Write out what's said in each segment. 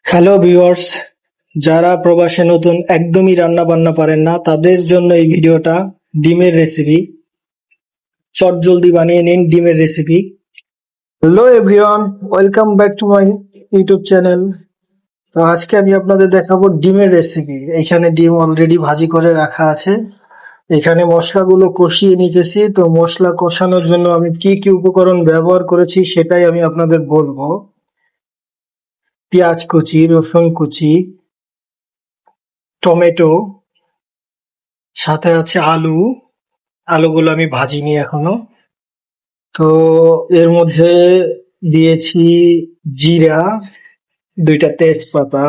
Hello viewers, যারা প্রবাসে নতুন একদমই রান্না বান্না পারেন না তাদের জন্য এই ভিডিওটা। ডিমের রেসিপি, চটজলদি বানিয়ে নিন ডিমের recipe. Hello everyone, welcome back to my YouTube channel. তো আজকে আমি আপনাদের দেখাবো ডিমের রেসিপি। এখানে ডিম অলরেডি ভাজি করে রাখা আছে। এখানে মশলাগুলো কষিয়ে নিতেছি। তো মশলা কষানোর জন্য আমি কি কি উপকরণ ব্যবহার করেছি সেটাই আমি আপনাদের বলবো। পেঁয়াজ কুচি, রসুন কুচি, টমেটো, সাথে আছে আলু। আলুগুলো আমি ভাজিনি এখনো। তো এর মধ্যে দিয়েছি জিরা, 2টা তেজপাতা,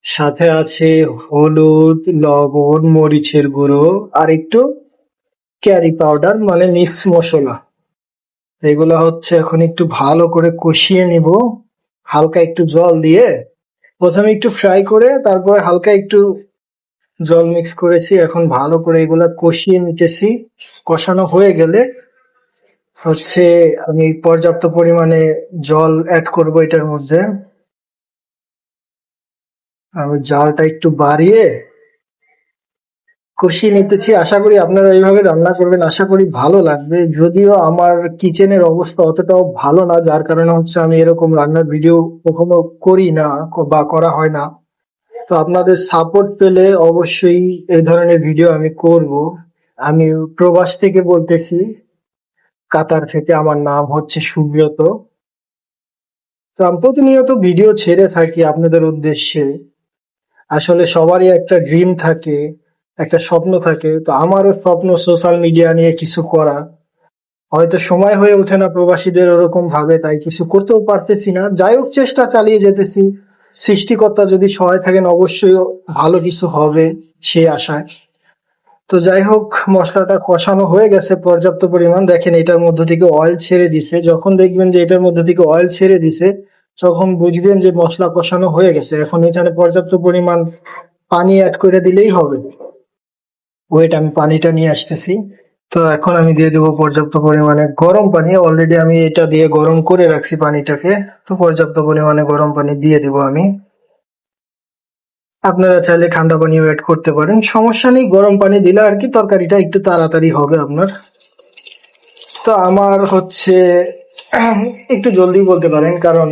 সাথে আছে হলুদ, লবণ, মরিচের গুঁড়ো আর একটু ক্যারি পাউডার মানে মিক্স মশলা। এগুলো হচ্ছে এখন একটু ভালো করে কষিয়ে নিব হালকা একটু জল দিয়ে। প্রথমে একটু ফ্রাই করে তারপরে হালকা একটু জল মিক্স করেছি। এখন ভালো করে এগুলা কষিয়ে নিতেছি। কষানো হয়ে গেলে হচ্ছে আমি পর্যাপ্ত পরিমাণে জল অ্যাড করব এটার মধ্যে। আমি জালটা একটু বাড়িয়ে কষিয়ে নিতেছি। আশা করি আপনারা এইভাবে রান্না করবেন, আশা করি ভালো লাগবে। যদিও আমার কিচেনের অবস্থা অতটাও ভালো না, যার কারণে হচ্ছে আমি এরকম রান্নার ভিডিও কখনো করি না বা করা হয় না। তো আপনাদের সাপোর্ট পেলে অবশ্যই এই ধরনের ভিডিও আমি করব। আমি প্রবাস থেকে বলতেছি, কাতার থেকে। আমার নাম হচ্ছে সুব্রত। তো আমি প্রতিনিয়ত ভিডিও ছেড়ে থাকি আপনাদের উদ্দেশ্যে। আসলে সবারই একটা ড্রিম থাকে, একটা স্বপ্ন থাকে। তো আমারও স্বপ্ন সোশ্যাল মিডিয়া নিয়ে কিছু করা। হয়তো সময় হয়ে ওঠে না প্রবাসীদের ওরকম ভাবে, তাই কিছু করতেও পারতেছি না। যাই হোক, চেষ্টা চালিয়ে যেতেছি। সৃষ্টিকর্তা যদি সহায় থাকেন অবশ্যই ভালো কিছু হবে সেই আশায়। তো যাই হোক, মশলাটা কষানো হয়ে গেছে পর্যাপ্ত পরিমাণ। দেখেন এটার মধ্যে থেকে অয়েল ছেড়ে দিছে। যখন দেখবেন যে এটার মধ্যে থেকে অয়েল ছেড়ে দিছে তখন বুঝবেন যে মশলা কষানো হয়ে গেছে। এখন এখানে পর্যাপ্ত পরিমাণ পানি অ্যাড করে দিলেই হবে। ওয়েট, আমি পানিটা নিয়ে আসতেছি। তো এখন আমি দিয়ে দেবো পর্যাপ্ত পরিমাণে গরম পানি। অলরেডি আমি এটা দিয়ে গরম করে রাখছি পানিটাকে। তো পর্যাপ্ত পরিমাণে গরম পানি দিয়ে দেবো আমি। আপনারা চাইলে ঠান্ডা পানিও অ্যাড করতে পারেন, সমস্যা নেই। গরম পানি দিলে আর কি তরকারিটা একটু তাড়াতাড়ি হবে আপনার। তো আমার হচ্ছে একটু জলদি বলতে পারেন, কারণ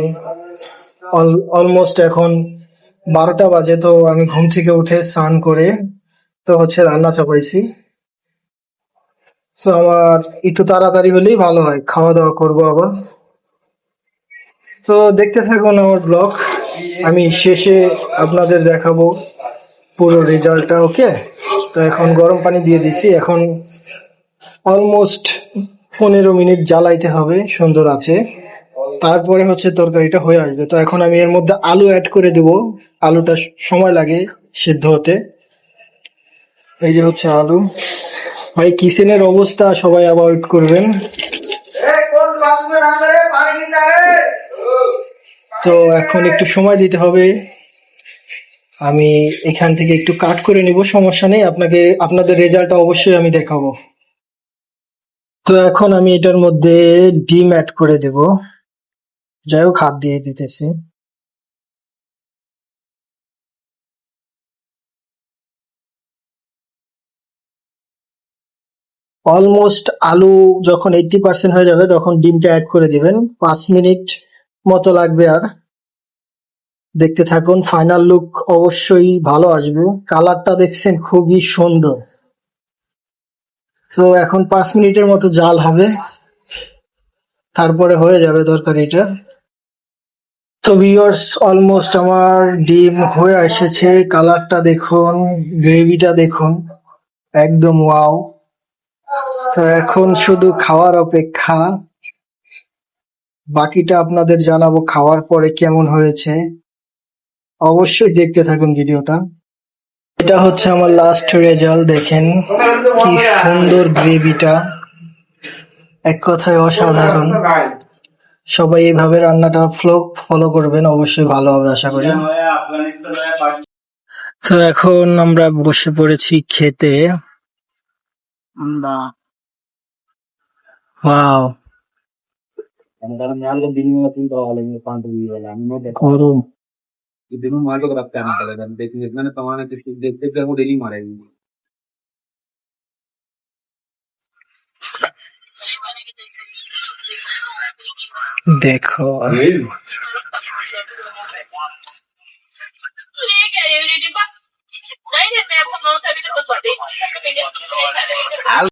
অলমোস্ট এখন 12টা বাজে। তো আমি ঘুম থেকে উঠে স্নান করে তো হচ্ছে রান্না চাপাইছি। তো আমার একটু তাড়াতাড়ি হলেই ভালো হয়, খাওয়া দাওয়া করবো আবার। তো দেখতে থাকুন আমার ব্লগ। আমি শেষে আপনাদের দেখাবো পুরো রেজাল্টটা। ওকে। তো এখন গরম পানি দিয়ে দিছি। এখন অলমোস্ট 15 মিনিট জ্বালাইতে হবে সুন্দর আছে। তারপরে হচ্ছে তরকারিটা হয়ে আসবে। তো এখন আমি এর মধ্যে আলু অ্যাড করে দেব। আলুটা সময় লাগে সিদ্ধ হতে। এই যে হচ্ছে আলু। ভাই, কিচেনের অবস্থা সবাই অ্যাভয়েড করবেন। তো এখন একটু সময় দিতে হবে। আমি এখান থেকে একটু কাট করে নিব, সমস্যা নেই। আপনাদের রেজাল্টটা অবশ্যই আমি দেখাবো। তো এখন আমি এটার মধ্যে ডিম অ্যাড করে দেব। যাই হোক, হাত দিয়ে দিতেছি। অলমোস্ট আলু যখন 80% হয়ে যাবে তখন ডিমটা অ্যাড করে দিবেন। 5 মিনিট মতো লাগবে আর। দেখতে থাকুন, ফাইনাল লুক অবশ্যই ভালো আসবে। কালারটা দেখছেন খুবই সুন্দর। তো এখন 5 মিনিটের মতো জাল হবে, তারপরে হয়ে যাবে তরকারিটা। তো ভিউয়ার্স, অলমোস্ট আমার ডিম হয়ে এসেছে। কালারটা দেখুন, গ্রেভিটা দেখুন, একদম ওয়াও। তো এখন শুধু খাওয়ার অপেক্ষা। বাকিটা আপনাদের জানাবো খাওয়ার পরে কেমন হয়েছে। অবশ্যই দেখতে থাকুন ভিডিওটা। এটা হচ্ছে আমার লাস্ট রেজাল্ট। দেখেন কি সুন্দর গ্রেভিটা, এক কথায় অসাধারণ। সবাই এইভাবে রান্নাটা ফলো করবেন, অবশ্যই ভালো হবে আশা করি। তো এখন আমরা বসে পড়েছি খেতে। ওয়াও, গরম। कि दिन में मार के रखते आना पड़ेगा, लेकिन इतना ने कमाना किसी देखते देखते वो डेली मारेगी। देखो